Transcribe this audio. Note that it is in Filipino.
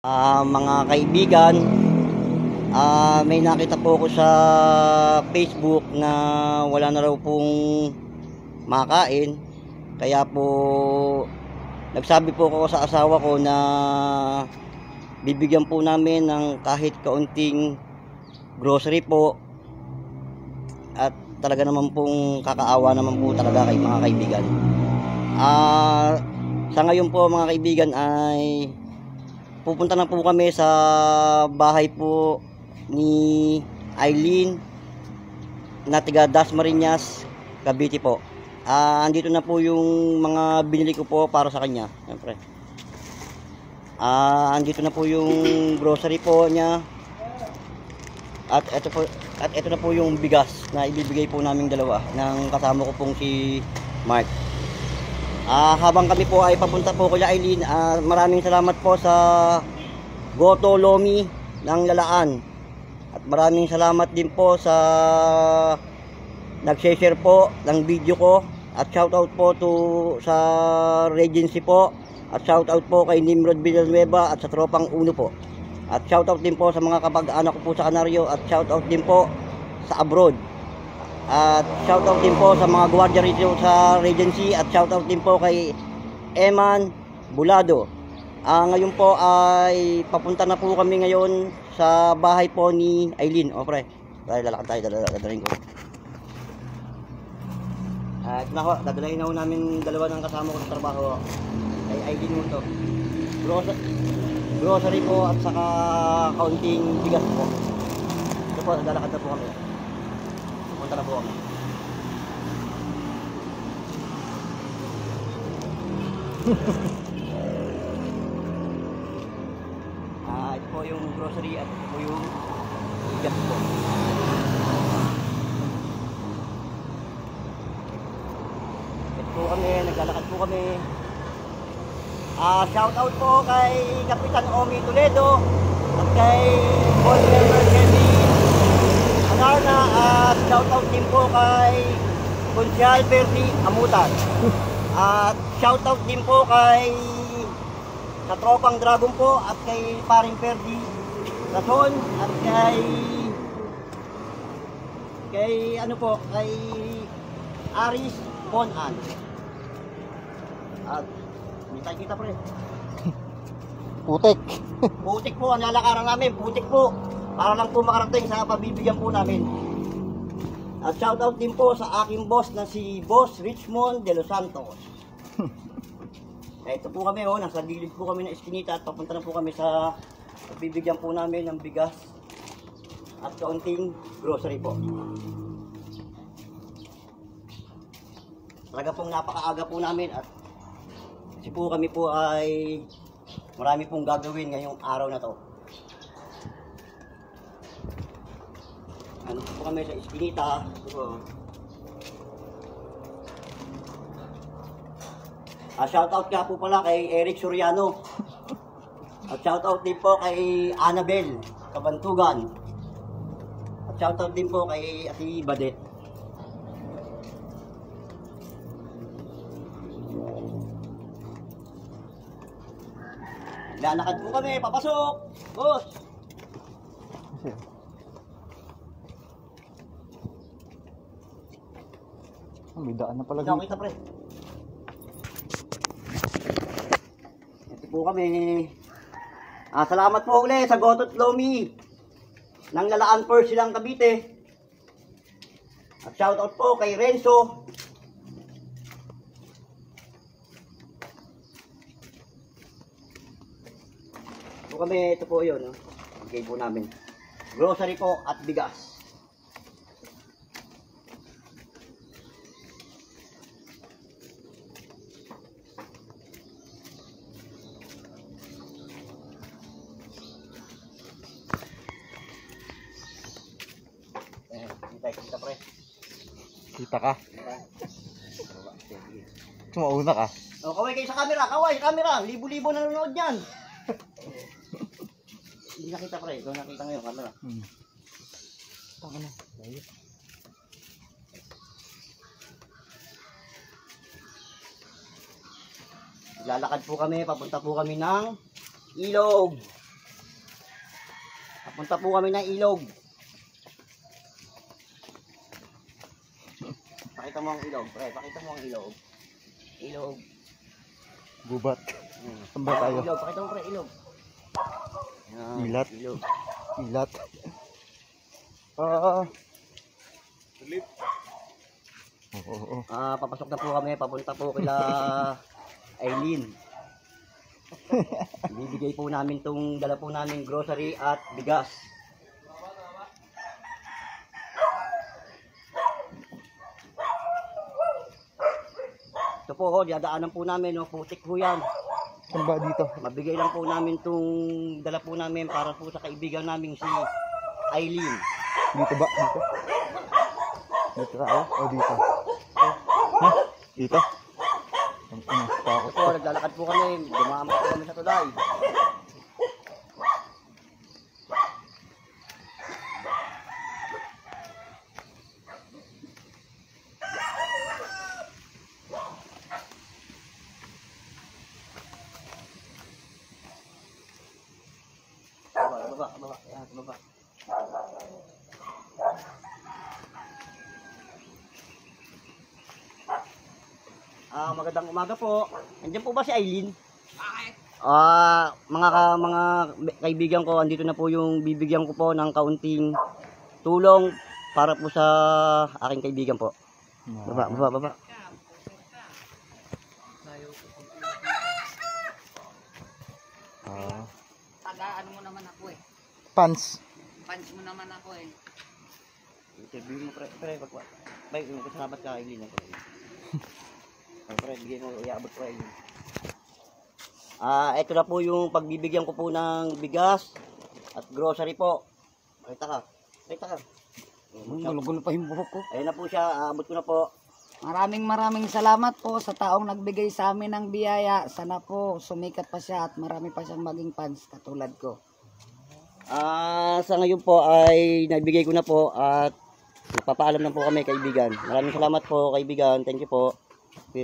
Mga kaibigan, may nakita po ako sa Facebook na wala na raw pong makain. Kaya po nagsabi po ako sa asawa ko na bibigyan po namin ng kahit kaunting grocery po. At talaga naman pong kakaawa naman po talaga kay mga kaibigan. Sa ngayon po mga kaibigan ay pupunta na po kami sa bahay po ni Eileen na taga Dasmariñas, Cavite po. Andito na po yung mga binili ko po para sa kanya. Siyempre. Andito na po yung grocery po niya. At ito na po yung bigas na ibibigay po naming dalawa ng kasama ko pong si Mark. Habang kami po ay papunta po kay Eileen, maraming salamat po sa Goto Lomi ng Lalaan. At maraming salamat din po sa nag-share po ng video ko. At shoutout po sa Regency po. At shoutout po kay Nimrod Villanueva at sa Tropang Uno po. At shoutout din po sa mga kapag-anak ko po sa Canario. At shoutout din po sa abroad. At shoutout din po sa mga gwardiya rito sa Regency. At shoutout din po kay Eman Bulado. Ngayon po ay papunta na po kami ngayon sa bahay po ni Eileen. O pre, lalakad tayo, dadalhin ko. Ito na ho, dadalhin na ho namin dalawa ng kasama ko sa trabaho. Kay Eileen mo to. Grocery po at saka kaunting bigas po. Ito po, lalakad na po kami. Punta na po kami. Ito po yung grocery at ito po yung bigas po. Ito po kami, naglalakad po kami. Shout out po kay Kapitan Omi Toledo at kay Board Member Kevin Anarna, at shout out din po kay Konsyal Perdi Amutan. At shout out din po kay sa Tropang Dragon po at kay Paring Perdi Rason at kay ano po, kay Aris Bonan. At hindi tayo kita pre. Putik. Putik po ang lalakaran namin, putik po. Para lang po makarating sa pabibigyan po namin. At shoutout din po sa aking boss na si Boss Richmond de los Santos. Ito po kami, nasa gilid po kami ng eskinita at papunta na po kami sa pabibigyan po namin ng bigas at kaunting grocery po. Talaga pong napakaaga po namin at kasi po kami po ay marami pong gagawin ngayong araw na to. Ano po kami sa eskinita. Shoutout nga po pala kay Eric Soriano. At shoutout din po kay Annabel Kabantugan. At shoutout din po kay Ati Badet. Lalakad po kami, papasok! Boss! May daan na pala dito. Kita pre. Ito po kami. Salamat po ulit sa Gotot Lomi ng Lalaan First silang Cavite. At shoutout po kay Renzo. Ito po yun. Okay po namin. Grocery po at bigas. Kita pre. Kita ka? Sumauna ka? Kaway kayo sa camera, kaway sa camera. Libo-libo na nanonood yan. Hindi nakita pre, ikaw nakita ngayon camera. Tama na. Lalakad po kami, papunta po kami ng Ilog. Punta po kami ng ilog. Pakita mo ang ilog, pre. Pakita mo ang ilog. Ilog. Gubat. Saan ba tayo? Ilog, pakita mo pre, ilog. Yan, Ilat. Ilog. Ilat. Ah. Oo. Papasok na po kami, papunta po kila Aileen. Bibigay po namin dala po namin grocery at bigas. Ito po, dadaanan po namin, putik po yan. Saan ba dito? Mabigay lang po namin dala po namin para po sa kaibigan namin si Aileen. Dito ba? Dito? Dito tayo? O dito? Ha? Dito? Ang takot Ito po, naglalakad po kami, dumama po kami sa tulay. Baba. Ayan, baba. Magandang umaga po. Nandiyan po ba si Aileen? Bakit? Mga kaibigan ko, andito na po yung bibigyan ko po ng kaunting tulong para po sa aking kaibigan po. Baba. Taga ano mo naman ako eh. Pants. Punch mo naman ako eh. Interview mo pre, wag. Bay, kasalamat ka Aileen. Pre, bigyan mo, iabot ko Aileen. Ito na po yung pagbibigyan ko po ng bigas at grocery po. Pakita ka. Gulo-gulo pa yung buhok ko. Ayun na po siya, aabot ko na po. Maraming salamat po sa taong nagbigay sa amin ng biyaya. Sana po sumikat pa siya at marami pa siyang maging fans katulad ko. Sa ngayon po ay nagbigay ko na po at papaalam na po kami kaibigan. Maraming salamat po kaibigan. Thank you po. Okay.